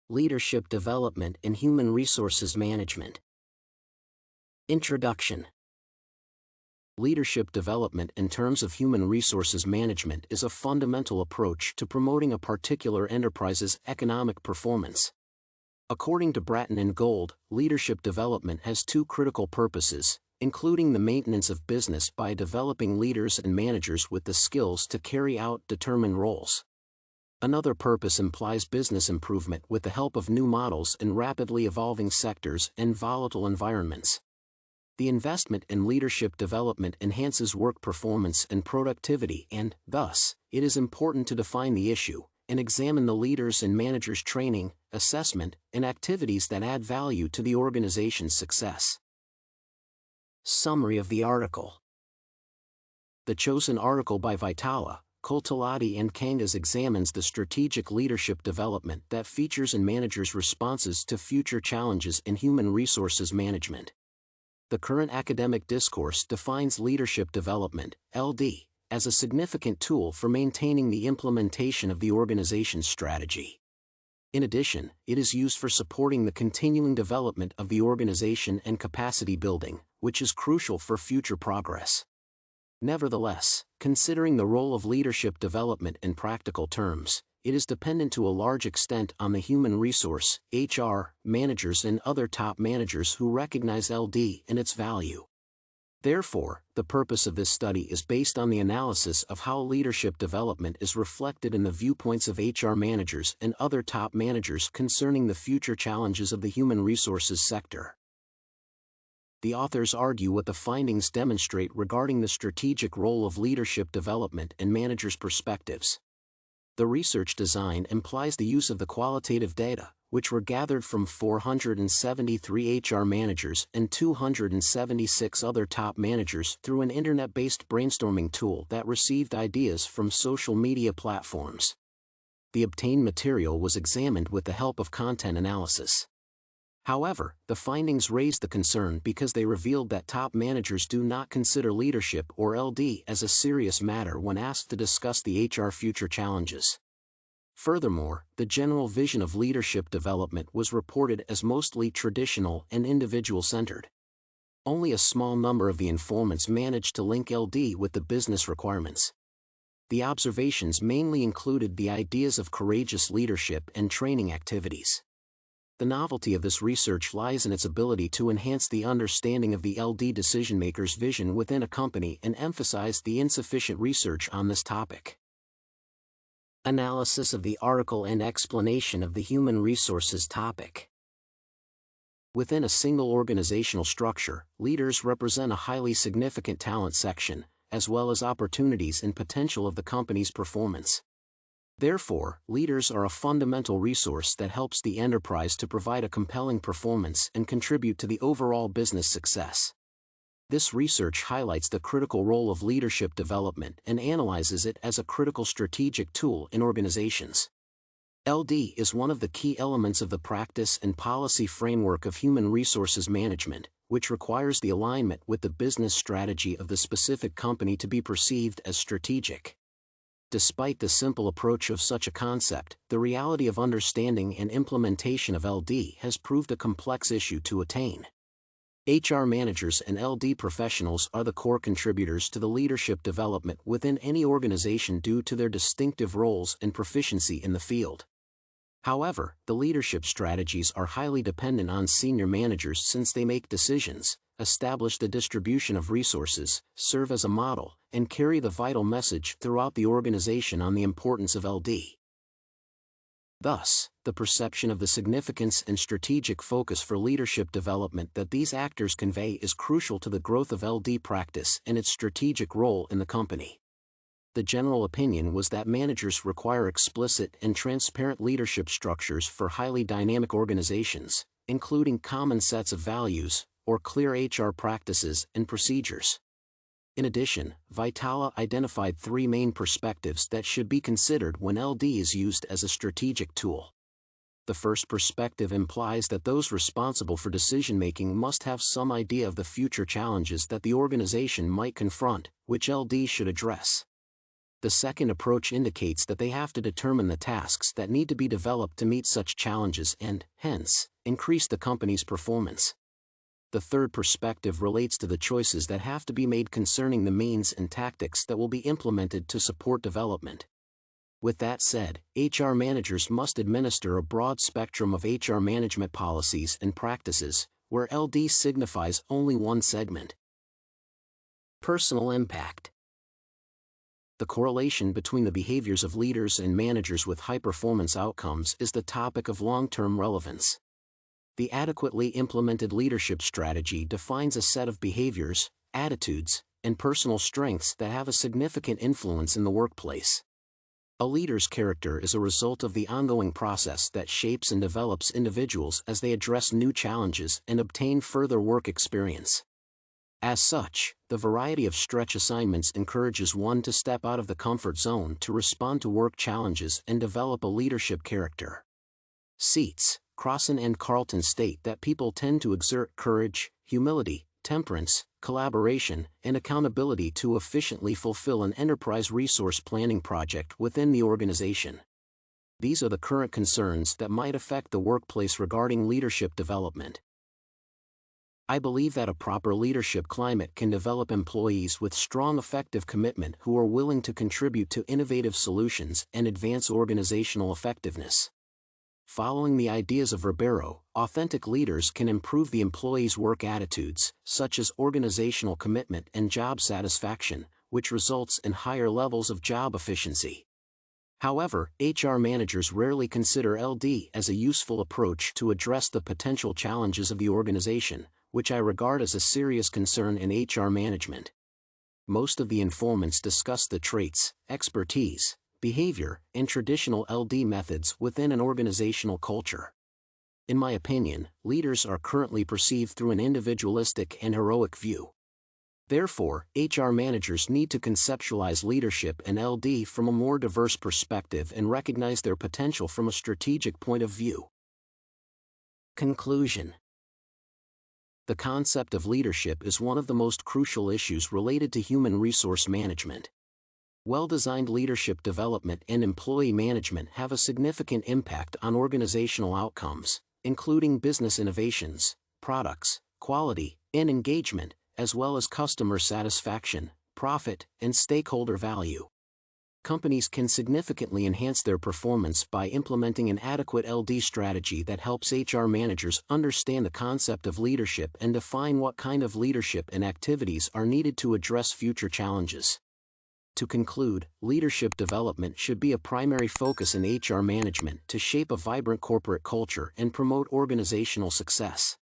Leadership Development in Human Resources Management. Introduction. Leadership development in terms of human resources management is a fundamental approach to promoting a particular enterprise's economic performance. According to Bratton and Gold, leadership development has two critical purposes, including the maintenance of business by developing leaders and managers with the skills to carry out determined roles. Another purpose implies business improvement with the help of new models in rapidly evolving sectors and volatile environments. The investment in leadership development enhances work performance and productivity, and, thus, it is important to define the issue and examine the leaders' and managers' training, assessment, and activities that add value to the organization's success. Summary of the article. The chosen article by Viitala, Kultalahti and Kangas examines the strategic leadership development that features in managers' responses to future challenges in human resources management. The current academic discourse defines leadership development, LD, as a significant tool for maintaining the implementation of the organization's strategy. In addition, it is used for supporting the continuing development of the organization and capacity building, which is crucial for future progress. Nevertheless, considering the role of leadership development in practical terms, it is dependent to a large extent on the human resource, HR, managers and other top managers who recognize LD and its value. Therefore, the purpose of this study is based on the analysis of how leadership development is reflected in the viewpoints of HR managers and other top managers concerning the future challenges of the human resources sector. The authors argue what the findings demonstrate regarding the strategic role of leadership development and managers' perspectives. The research design implies the use of the qualitative data, which were gathered from 473 HR managers and 276 other top managers through an internet-based brainstorming tool that received ideas from social media platforms. The obtained material was examined with the help of content analysis. However, the findings raised the concern because they revealed that top managers do not consider leadership or LD as a serious matter when asked to discuss the HR future challenges. Furthermore, the general vision of leadership development was reported as mostly traditional and individual-centered. Only a small number of the informants managed to link LD with the business requirements. The observations mainly included the ideas of courageous leadership and training activities. The novelty of this research lies in its ability to enhance the understanding of the LD decision-maker's vision within a company and emphasize the insufficient research on this topic. Analysis of the article and explanation of the human resources topic. Within a single organizational structure, leaders represent a highly significant talent section, as well as opportunities and potential of the company's performance. Therefore, leaders are a fundamental resource that helps the enterprise to provide a compelling performance and contribute to the overall business success. This research highlights the critical role of leadership development and analyzes it as a critical strategic tool in organizations. LD is one of the key elements of the practice and policy framework of human resources management, which requires the alignment with the business strategy of the specific company to be perceived as strategic. Despite the simple approach of such a concept, the reality of understanding and implementation of LD has proved a complex issue to attain. HR managers and LD professionals are the core contributors to the leadership development within any organization due to their distinctive roles and proficiency in the field. However, the leadership strategies are highly dependent on senior managers since they make decisions, establish the distribution of resources, serve as a model, and carry the vital message throughout the organization on the importance of LD. Thus, the perception of the significance and strategic focus for leadership development that these actors convey is crucial to the growth of LD practice and its strategic role in the company. The general opinion was that managers require explicit and transparent leadership structures for highly dynamic organizations, including common sets of values, or clear HR practices and procedures. In addition, Viitala identified three main perspectives that should be considered when LD is used as a strategic tool. The first perspective implies that those responsible for decision-making must have some idea of the future challenges that the organization might confront, which LD should address. The second approach indicates that they have to determine the tasks that need to be developed to meet such challenges and, hence, increase the company's performance. The third perspective relates to the choices that have to be made concerning the means and tactics that will be implemented to support development. With that said, HR managers must administer a broad spectrum of HR management policies and practices, where LD signifies only one segment. Personal impact. The correlation between the behaviors of leaders and managers with high-performance outcomes is the topic of long-term relevance. The adequately implemented leadership strategy defines a set of behaviors, attitudes, and personal strengths that have a significant influence in the workplace. A leader's character is a result of the ongoing process that shapes and develops individuals as they address new challenges and obtain further work experience. As such, the variety of stretch assignments encourages one to step out of the comfort zone to respond to work challenges and develop a leadership character. Seijts, Crossan and Carleton state that people tend to exert courage, humility, temperance, collaboration, and accountability to efficiently fulfill an enterprise resource planning project within the organization. These are the current concerns that might affect the workplace regarding leadership development. I believe that a proper leadership climate can develop employees with strong affective commitment who are willing to contribute to innovative solutions and advance organizational effectiveness. Following the ideas of Ribeiro, authentic leaders can improve the employees' work attitudes, such as organizational commitment and job satisfaction, which results in higher levels of job efficiency. However, HR managers rarely consider LD as a useful approach to address the potential challenges of the organization, which I regard as a serious concern in HR management. Most of the informants discuss the traits, expertise, behavior, and traditional LD methods within an organizational culture. In my opinion, leaders are currently perceived through an individualistic and heroic view. Therefore, HR managers need to conceptualize leadership and LD from a more diverse perspective and recognize their potential from a strategic point of view. Conclusion. The concept of leadership is one of the most crucial issues related to human resource management. Well-designed leadership development and employee management have a significant impact on organizational outcomes, including business innovations, products, quality, and engagement, as well as customer satisfaction, profit, and stakeholder value. Companies can significantly enhance their performance by implementing an adequate LD strategy that helps HR managers understand the concept of leadership and define what kind of leadership and activities are needed to address future challenges. To conclude, leadership development should be a primary focus in HR management to shape a vibrant corporate culture and promote organizational success.